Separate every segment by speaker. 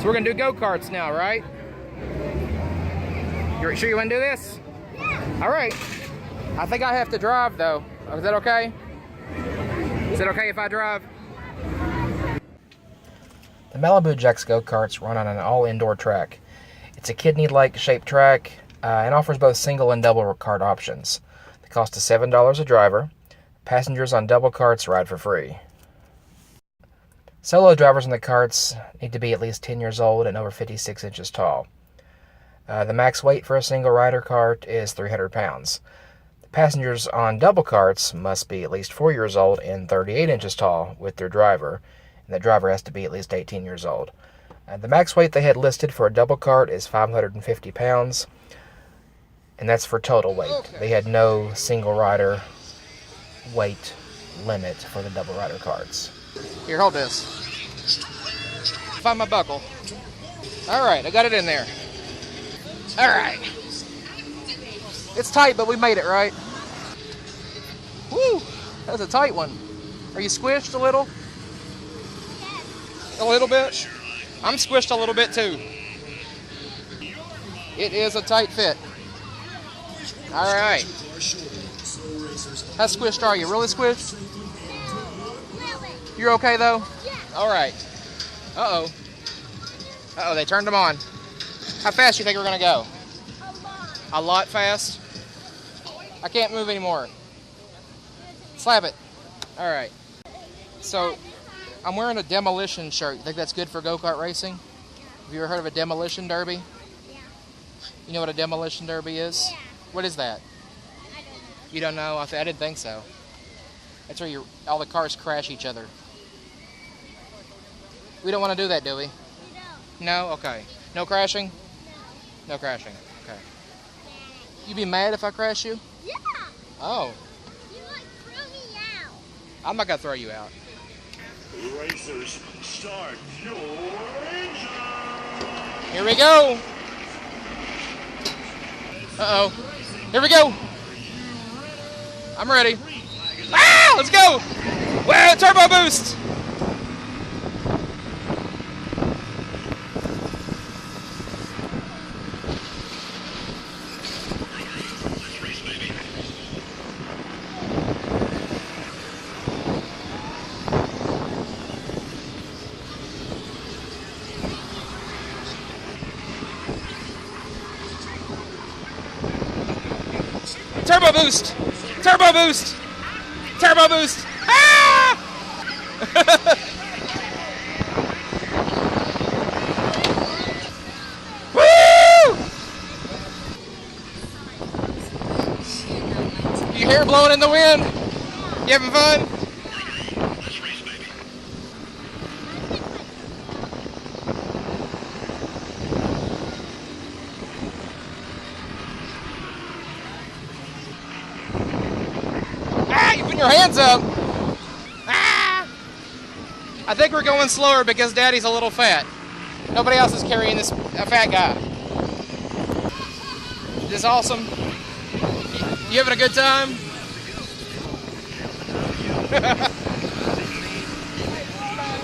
Speaker 1: So we're gonna do go-karts now, right? You're sure you wanna do this?
Speaker 2: Yeah.
Speaker 1: All right. I think I have to drive though. Is that okay? Is it okay if I drive? The Malibu Jack's go-karts run on an all-indoor track. It's a kidney-like shaped track and offers both single and double kart options. The cost is $7 a driver. Passengers on double karts ride for free. Solo drivers on the karts need to be at least 10 years old and over 56 inches tall. The max weight for a single rider kart is 300 pounds. The passengers on double karts must be at least 4 years old and 38 inches tall with their driver, and the driver has to be at least 18 years old. The max weight they had listed for a double kart is 550 pounds, and that's for total weight. Okay. They had no single rider weight limit for the double rider karts. Here, hold this. Find my buckle. All right, I got it in there. All right. It's tight, but we made it, right? Woo, that was a tight one. Are you squished a little? A little bit? I'm squished a little bit too. It is a tight fit. All right. How squished are you? Really squished? You're okay though?
Speaker 2: Yeah.
Speaker 1: All right. Uh-oh. Uh-oh, they turned them on. How fast do you think we're gonna go?
Speaker 2: A lot.
Speaker 1: A lot fast? I can't move anymore. Slap it. All right. So, I'm wearing a demolition shirt. You think that's good for go-kart racing? Have you ever heard of a demolition derby?
Speaker 2: Yeah.
Speaker 1: You know what a demolition derby is?
Speaker 2: Yeah.
Speaker 1: What is that?
Speaker 2: I don't know.
Speaker 1: You don't know? I didn't think so. That's where all the cars crash each other. We don't want to do that, do we?
Speaker 2: You don't.
Speaker 1: No? Okay. No crashing?
Speaker 2: No.
Speaker 1: No crashing. Okay. You be mad if I crash you?
Speaker 2: Yeah.
Speaker 1: Oh.
Speaker 2: You like threw me out.
Speaker 1: I'm not going to throw you out.
Speaker 3: Racers, start your engine!
Speaker 1: Here we go. Uh-oh. Here we go. I'm ready. Ah! Let's go! Wow, turbo boost! Turbo boost! Turbo boost! Turbo boost! Ah! Woo! Your hair blowing in the wind? You having fun? Your hands up. Ah! I think we're going slower because Daddy's a little fat. Nobody else is carrying this fat guy. Is this awesome? You having a good time?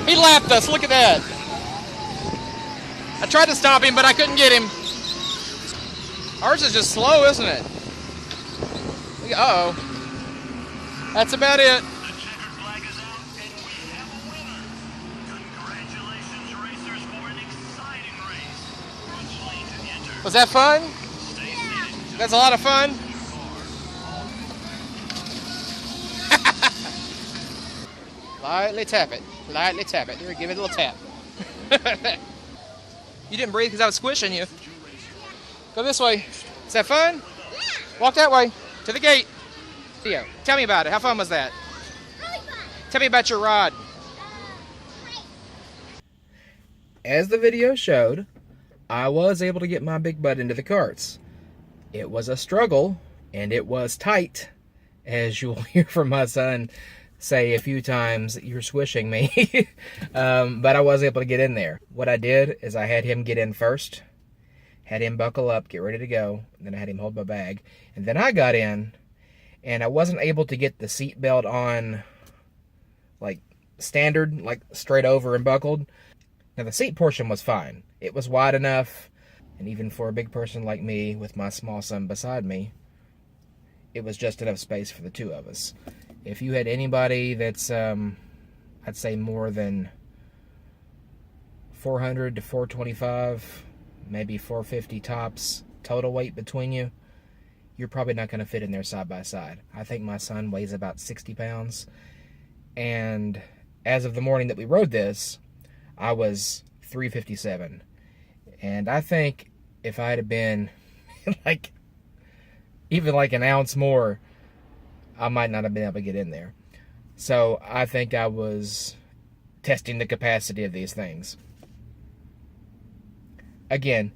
Speaker 1: He lapped us. Look at that. I tried to stop him, but I couldn't get him. Ours is just slow, isn't it? Uh-oh. That's about it.
Speaker 3: The checkered flag is out, and we have a winner. Congratulations, racers, for an exciting race. Would you like to enter?
Speaker 1: Was that fun?
Speaker 3: Stay seated.
Speaker 1: That's a lot of fun. Lightly tap it. Lightly tap it. Here, give it a little tap. You didn't breathe because I was squishing you. Go this way. Is that fun?
Speaker 2: Yeah.
Speaker 1: Walk that way. To the gate. Theo, tell me about it. How fun was that?
Speaker 2: Really fun.
Speaker 1: Tell me about your ride.
Speaker 2: Great.
Speaker 1: As the video showed, I was able to get my big butt into the karts. It was a struggle, and it was tight, as you'll hear from my son say a few times, "You're swishing me." But I was able to get in there. What I did is I had him get in first, had him buckle up, get ready to go, and then I had him hold my bag. And then I got in, and I wasn't able to get the seat belt on, like, standard, like, straight over and buckled. Now, the seat portion was fine. It was wide enough, and even for a big person like me with my small son beside me, it was just enough space for the two of us. If you had anybody that's, I'd say more than 400 to 425, maybe 450 tops total weight between you, you're probably not going to fit in there side by side. I think my son weighs about 60 pounds, and as of the morning that we rode this, I was 357. And I think if I had been like even like an ounce more, I might not have been able to get in there. So I think I was testing the capacity of these things. Again,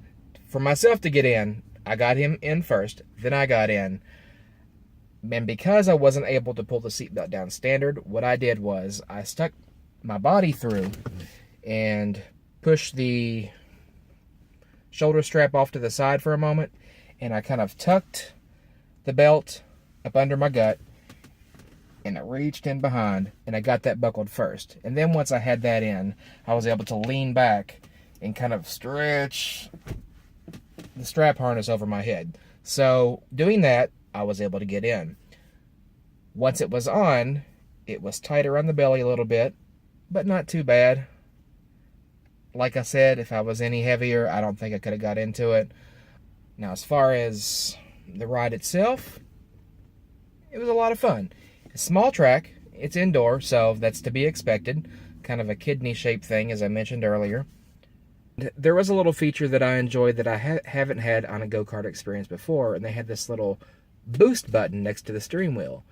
Speaker 1: for myself to get in, I got him in first, then I got in. And because I wasn't able to pull the seatbelt down standard, what I did was I stuck my body through and pushed the shoulder strap off to the side for a moment, and I kind of tucked the belt up under my gut, and I reached in behind, and I got that buckled first. And then once I had that in, I was able to lean back and kind of stretch the strap harness over my head. So doing that, I was able to get in. Once it was on, it was tight around the belly a little bit, but not too bad. Like I said, if I was any heavier, I don't think I could have got into it. Now, as far as the ride itself, it was a lot of fun. It's a small track, it's indoor, so that's to be expected. Kind of a kidney-shaped thing, as I mentioned earlier. There was a little feature that I enjoyed that I haven't had on a go-kart experience before, and they had this little boost button next to the steering wheel.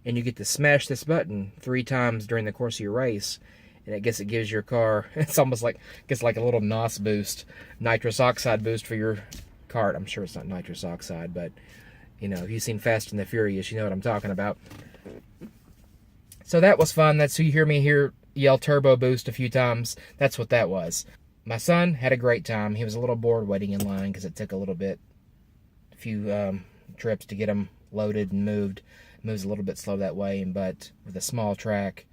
Speaker 1: And you get to smash this button 3 times during the course of your race, and I guess it gives your car, it's almost like, gets like a little NOS boost, nitrous oxide boost for your kart. I'm sure it's not nitrous oxide, but, you know, if you've seen Fast and the Furious, you know what I'm talking about. So that was fun. That's who you hear me yell turbo boost a few times. That's what that was. My son had a great time. He was a little bored waiting in line because it took a few trips to get him loaded and moved. It moves a little bit slow that way, but with a small track,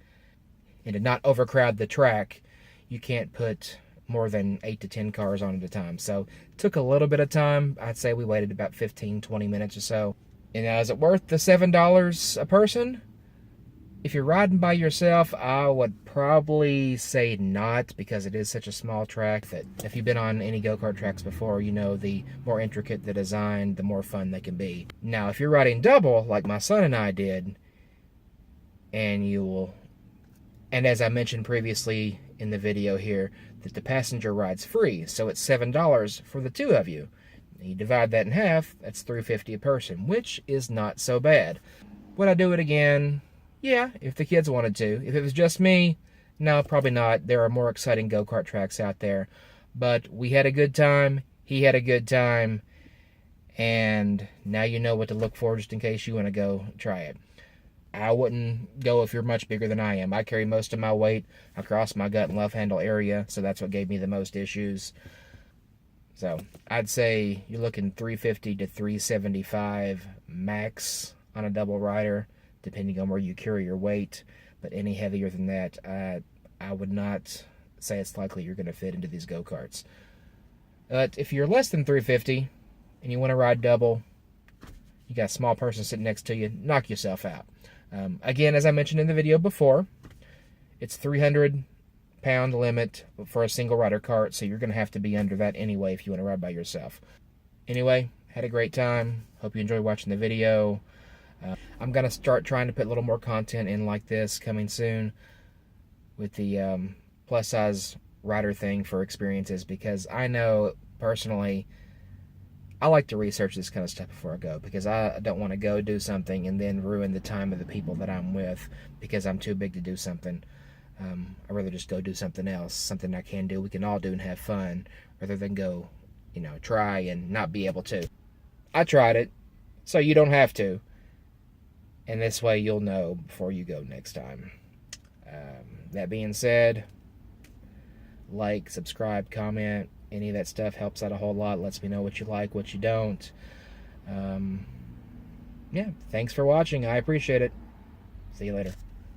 Speaker 1: and to not overcrowd the track, you can't put more than 8 to 10 cars on at a time. So it took a little bit of time. I'd say we waited about 15, 20 minutes or so. And is it worth the $7 a person? If you're riding by yourself, I would probably say not, because it is such a small track that if you've been on any go-kart tracks before, you know the more intricate the design, the more fun they can be. Now, if you're riding double, like my son and I did, and as I mentioned previously in the video here, that the passenger ride's free, so it's $7 for the two of you. You divide that in half, that's $3.50 a person, which is not so bad. Would I do it again? Yeah, if the kids wanted to. If it was just me, no, probably not. There are more exciting go-kart tracks out there. But we had a good time. He had a good time. And now you know what to look for just in case you want to go try it. I wouldn't go if you're much bigger than I am. I carry most of my weight across my gut and love handle area, so that's what gave me the most issues. So I'd say you're looking $350 to $375 max on a double rider, depending on where you carry your weight. But any heavier than that, I would not say it's likely you're going to fit into these go-karts. But if you're less than $350 and you want to ride double, you got a small person sitting next to you, knock yourself out. Again, as I mentioned in the video before, it's 300-pound limit for a single rider kart, so you're going to have to be under that anyway if you want to ride by yourself. Anyway, had a great time. Hope you enjoyed watching the video. I'm going to start trying to put a little more content in like this coming soon with the plus-size rider thing for experiences, because I know personally I like to research this kind of stuff before I go, because I don't want to go do something and then ruin the time of the people that I'm with because I'm too big to do something. I'd rather just go do something else, something I can do, we can all do and have fun, rather than go, try and not be able to. I tried it, so you don't have to. And this way you'll know before you go next time. That being said, like, subscribe, comment, any of that stuff helps out a whole lot. Lets me know what you like, what you don't. Yeah, thanks for watching. I appreciate it. See you later.